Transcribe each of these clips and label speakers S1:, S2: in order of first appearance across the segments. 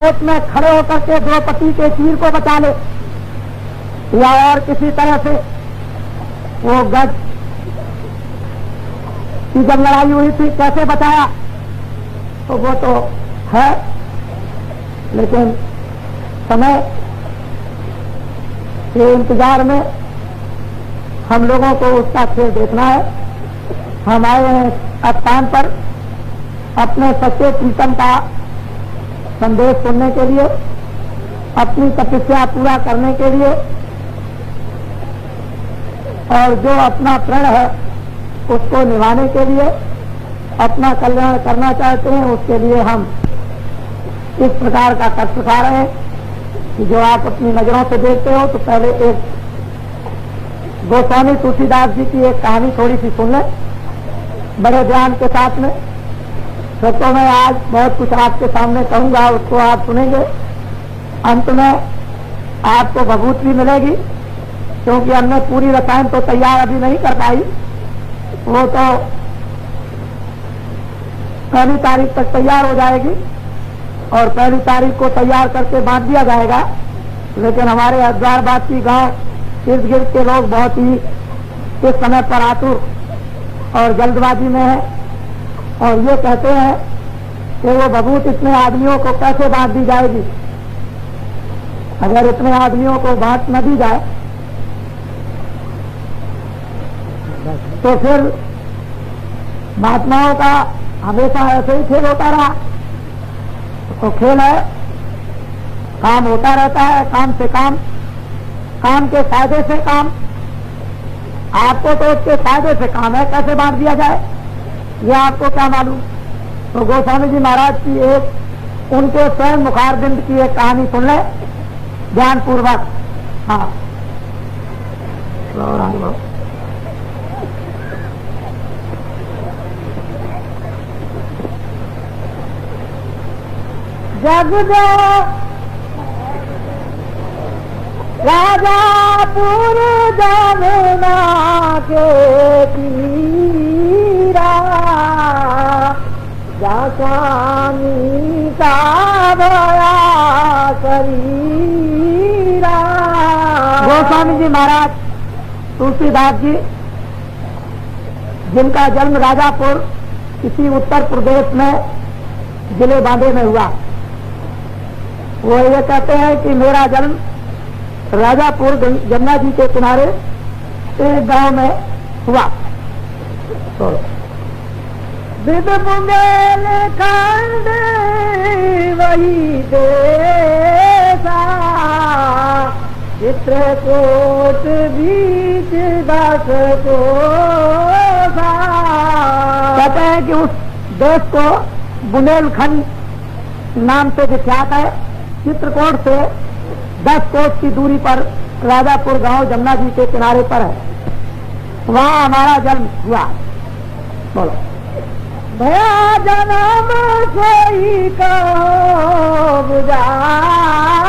S1: पेट में खड़े होकर के द्रौपदी के चीर को बचा ले, या और किसी तरह से वो गज की जब लड़ाई हुई थी कैसे बचाया, तो वो तो है, लेकिन समय के इंतजार में हम लोगों को उसका खेल देखना है। हम आए हैं स्थान पर अपने सच्चे प्रीतम का संदेश सुनने के लिए, अपनी तपस्या पूरा करने के लिए, और जो अपना प्रण है उसको निभाने के लिए, अपना कल्याण करना चाहते हैं, उसके लिए हम इस प्रकार का कष्ट उठा रहे हैं कि जो आप अपनी नजरों से देखते हो। तो पहले एक गोस्वामी तुलसीदास जी की एक कहानी थोड़ी सी सुन लें बड़े ध्यान के साथ में। तो मैं आज बहुत कुछ आपके सामने कहूंगा, उसको आप सुनेंगे। अंत में आपको भभूत भी मिलेगी, क्योंकि हमने पूरी रसायन तो तैयार अभी नहीं कर पाई, वो तो पहली तारीख तक तैयार हो जाएगी और पहली तारीख को तैयार करके बांट दिया जाएगा। लेकिन हमारे हजारबाती गांव इर्द गिर्द के लोग बहुत ही इस समय पर आतुर और जल्दबाजी में है, और ये कहते हैं कि वो भभूत इतने आदमियों को कैसे बांट दी जाएगी। अगर इतने आदमियों को बांट न दी जाए तो फिर महात्माओं का हमेशा ऐसे ही खेल होता रहा। तो खेल है, काम होता रहता है, काम से काम, काम के फायदे से काम। आपको तो उसके फायदे से काम है, कैसे बांट दिया जाए ये आपको क्या मालूम। तो गोस्वामी जी महाराज की एक उनके स्वयं मुखारबिंद की एक कहानी सुन ले ध्यानपूर्वक। हाँ, जग जो राजापुर जमुना के तीरा, जा स्वामी का भया शरीरा। गोस्वामी जी महाराज तुलसीदास जी, जिनका जन्म राजापुर किसी उत्तर प्रदेश में जिले बांधे में हुआ, वो ये कहते हैं कि मेरा जन्म राजापुर जमुना जी के किनारे एक गांव में हुआ। तो विद बुंदेल खंड वही देसा, चित्रकूट बीच दस कोसा। कहते हैं कि उस देश को बुंदेलखंड नाम से विख्यात है। चित्रकूट से 10 कोस की दूरी पर राजापुर गांव जमुना जी के किनारे पर है, वहां हमारा जन्म हुआ। बोलो भया जन्म सोई को बुझाई,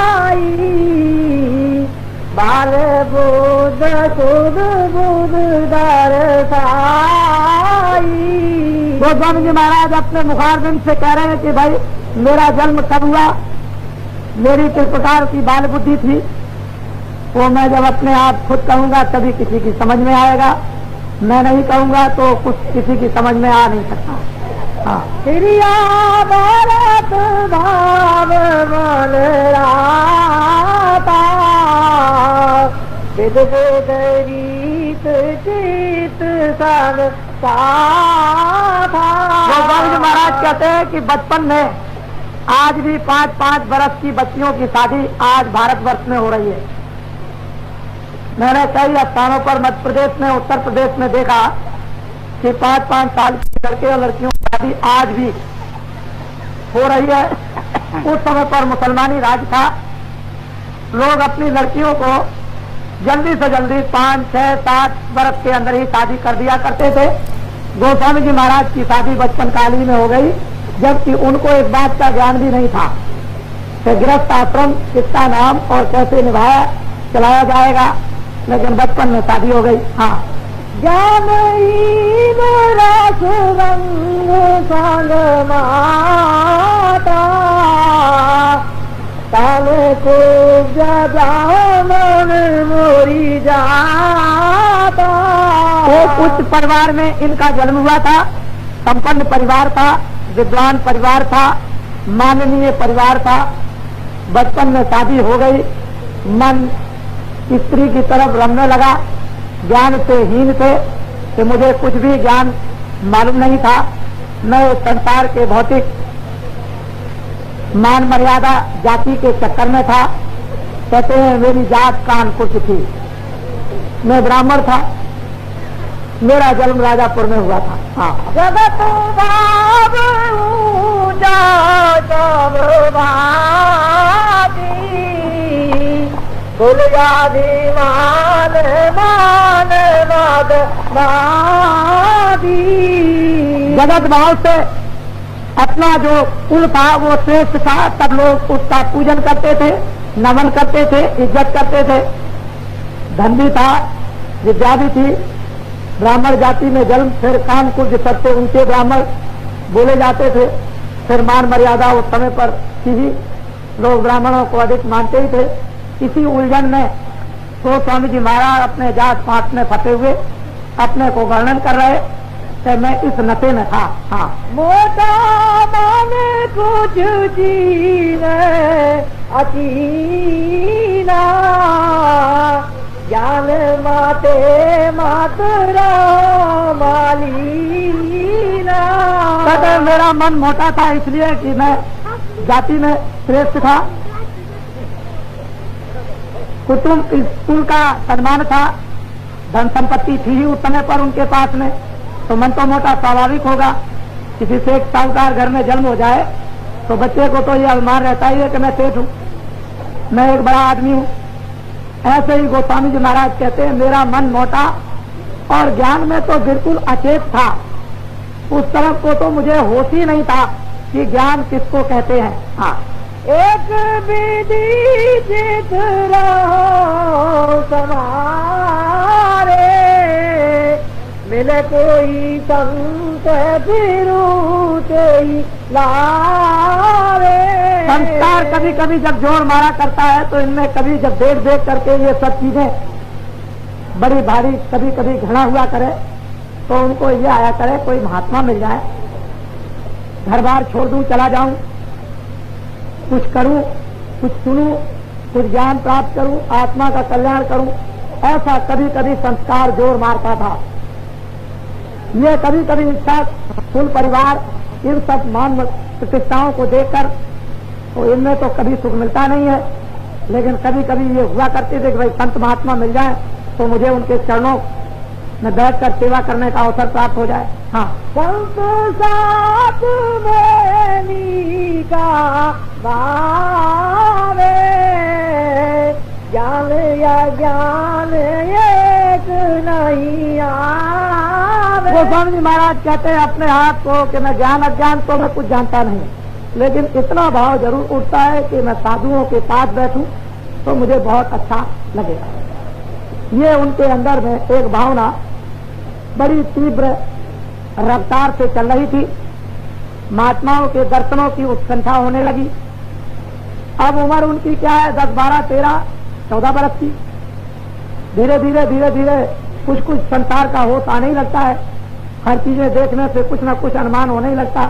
S1: बाल बुध सुध बुध दरसाई। गोस्वामी जी महाराज अपने मुखारबिंद से कह रहे हैं कि भाई मेरा जन्म कब हुआ, मेरी किस प्रकार की बाल बुद्धि थी, वो मैं जब अपने आप खुद कहूंगा तभी किसी की समझ में आएगा, मैं नहीं कहूंगा तो कुछ किसी की समझ में आ नहीं सकता। हाँ, क्रिया भारत भाव मन राता, विद विद रीत चित सन साथा। महाराज कहते हैं कि बचपन में आज भी 5-5 बरस की बच्चियों की शादी आज भारतवर्ष में हो रही है। मैंने कई स्थानों पर मध्य प्रदेश में, उत्तर प्रदेश में देखा कि 5-5 साल के लड़के और लड़कियों की शादी आज भी हो रही है। उस समय पर मुसलमानी राज था, लोग अपनी लड़कियों को जल्दी से जल्दी 5, 6, 7 बरस के अंदर ही शादी कर दिया करते थे। गोस्वामी जी महाराज की शादी बचपन काल ही में हो गई, जबकि उनको इस बात का ज्ञान भी नहीं था कि गृहस्थ आश्रम किसका नाम और कैसे निभाया चलाया जाएगा, लेकिन बचपन में शादी हो गई। हाँ, ज्ञान रस रंग संग माता, जाने को जान मोरी जाता। एक उच्च परिवार में इनका जन्म हुआ था, संपन्न परिवार था, विद्वान परिवार था, माननीय परिवार था। बचपन में शादी हो गई, मन स्त्री की तरफ रमने लगा। ज्ञान से हीन थे कि मुझे कुछ भी ज्ञान मालूम नहीं था। मैं संसार के भौतिक मान मर्यादा जाति के चक्कर में था। कहते हैं मेरी जात कानपुर थी, मैं ब्राह्मण था, मेरा जन्म राजापुर में हुआ था। हाँ, जगत जगत भाव से अपना जो कुल था वो श्रेष्ठ था। सब लोग उसका पूजन करते थे, नमन करते थे, इज्जत करते थे। धन भी था, विद्या भी थी, ब्राह्मण जाति में जन्म, फिर कानपुर जो सबसे ऊंचे ब्राह्मण बोले जाते थे। फिर मान मर्यादा उस समय पर थी ही, लोग ब्राह्मणों को अधिक मानते ही थे। इसी उलझन में तो स्वामी जी महाराज अपने जात पात में फंसे हुए अपने को वर्णन कर रहे कि मैं इस नशे में था। हाँ, मोटा माने कुछ जीने अचीना, ज्ञान माते मातरा मालीना। कहते मेरा मन मोटा था इसलिए कि मैं जाति में श्रेष्ठ था, कुटुंब स्कूल का सम्मान था, धन संपत्ति थी ही उस समय पर उनके पास में, तो मन तो मोटा स्वाभाविक होगा। किसी से एक साहूकार घर में जन्म हो जाए तो बच्चे को तो ये अभिमान रहता ही है कि मैं सेठ हूँ, मैं एक बड़ा आदमी हूँ। ऐसे ही गोस्वामी जी महाराज कहते हैं मेरा मन मोटा और ज्ञान में तो बिल्कुल अचेत था। उस तरफ को तो मुझे होश ही नहीं था कि ज्ञान किसको कहते हैं। हाँ, एक विधि चित रहो समारे, मिले कोई संत फिरूते लारे। संस्कार कभी कभी जब जोर मारा करता है तो इनमें कभी जब देख देख करके ये सब चीजें बड़ी भारी कभी कभी घृणा हुआ करे तो उनको ये आया करे कोई महात्मा मिल जाए, घर बार छोड़ दूं, चला जाऊं, कुछ करूं, कुछ सुनूं, कुछ ज्ञान प्राप्त करूं, आत्मा का कल्याण करूं। ऐसा कभी कभी संस्कार जोर मारता था। ये कभी कभी इच्छा कुल परिवार इन सब मान प्रतिष्ठाओं को देखकर तो इनमें तो कभी सुख मिलता नहीं है, लेकिन कभी कभी ये हुआ करते थे कि भाई संत महात्मा मिल जाए तो मुझे उनके चरणों में बैठकर सेवा करने का अवसर प्राप्त हो जाए। हाँ, संत साथ में का भावे, ज्ञान या ज्ञान एक नहीं आवे। गोस्वामी जी महाराज कहते हैं अपने हाथ को कि मैं ज्ञान अज्ञान तो मैं कुछ जानता नहीं, लेकिन इतना भाव जरूर उठता है कि मैं साधुओं के पास बैठूं तो मुझे बहुत अच्छा लगेगा। ये उनके अंदर में एक भावना बड़ी तीव्र रफ्तार से चल रही थी। महात्माओं के दर्शनों की उत्कंठा होने लगी। अब उम्र उनकी क्या है, 10, 12, 13, 14 बरस की। धीरे धीरे धीरे धीरे कुछ कुछ संसार का होश आने ही लगता है। हर चीजें देखने से कुछ न कुछ अनुमान होने ही लगता।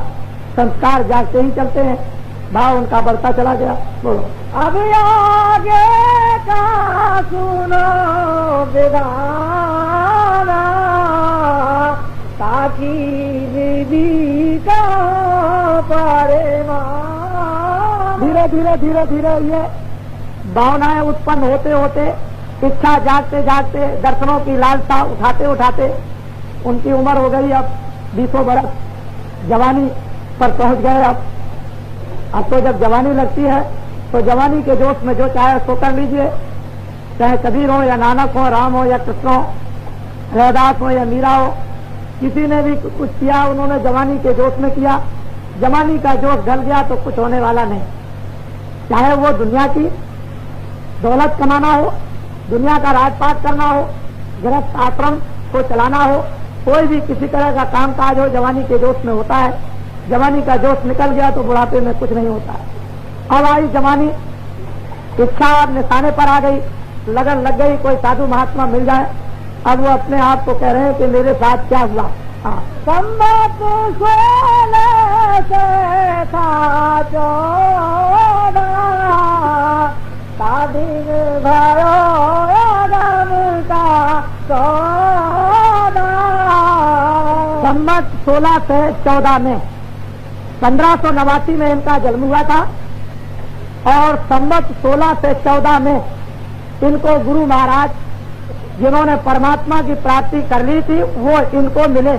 S1: संस्कार जागते ही चलते हैं, भाव उनका बढ़ता चला गया। बोलो अब आगे का सुनो विधाना, ताकि विधि का परिणाम। धीरे धीरे धीरे धीरे ये भावनाएं उत्पन्न होते होते, इच्छा जागते जागते, दर्शनों की लालसा उठाते उठाते उनकी उम्र हो गई अब 20 बरस, जवानी पर पहुंच गए। अब तो जब जवानी लगती है तो जवानी के जोश में जो चाहे सो कर लीजिए, चाहे कबीर हो या नानक हो, राम हो या कृष्ण हो, रैदास हो या मीरा हो, किसी ने भी कुछ किया उन्होंने जवानी के जोश में किया। जवानी का जोश ढल गया तो कुछ होने वाला नहीं। चाहे वो दुनिया की दौलत कमाना हो, दुनिया का राजपाट करना हो, गृहस्थ आश्रम को चलाना हो, कोई भी किसी तरह का काम काज हो, जवानी के जोश में होता है। जवानी का जोश निकल गया तो बुढ़ापे में कुछ नहीं होता है। अब आई जवानी, इच्छा और निशाने पर आ गई, लगन लग गई, कोई साधु महात्मा मिल जाए। अब वो अपने आप को कह रहे हैं कि मेरे साथ क्या हुआ। संबत 16 से था 14 दिन भयो आगम का 14। संबत 16 से 14 में 1589 में इनका जन्म हुआ था और संबत 16 से 14 में इनको गुरु महाराज जिन्होंने परमात्मा की प्राप्ति कर ली थी वो इनको मिले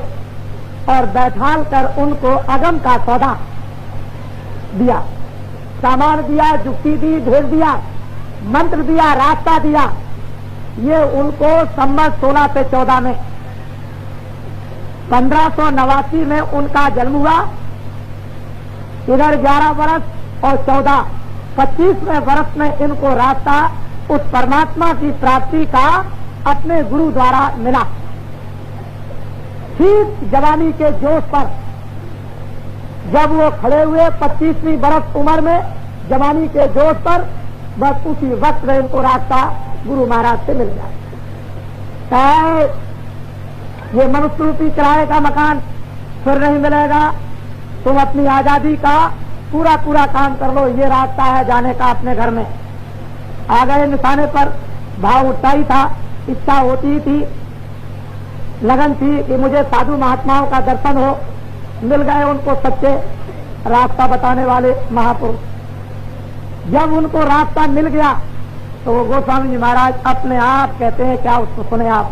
S1: और बैठाल कर उनको अगम का सौदा दिया, सामान दिया, जुक्ति दी, भेज दिया, मंत्र दिया, रास्ता दिया। ये उनको संबत 16 से 14 में 1589 में उनका जन्म हुआ। इधर 11 वर्ष और 14 25वें वर्ष में इनको रास्ता उस परमात्मा की प्राप्ति का अपने गुरु द्वारा मिला। ठीक जवानी के जोश पर जब वो खड़े हुए 25वीं बरस उम्र में जवानी के जोश पर, बस उसी वक्त में इनको रास्ता गुरु महाराज से मिल जाए। ये मनुष्य रूपी किराए का मकान फिर नहीं मिलेगा, तुम अपनी आजादी का पूरा पूरा काम कर लो, ये रास्ता है जाने का अपने घर में। आ गए निशाने पर, भाव उठता ही था, इच्छा होती थी, लगन थी कि मुझे साधु महात्माओं का दर्शन हो। मिल गए उनको सच्चे रास्ता बताने वाले महापुरुष। जब उनको रास्ता मिल गया तो वो गोस्वामी जी महाराज अपने आप कहते हैं, क्या उसको सुने आप।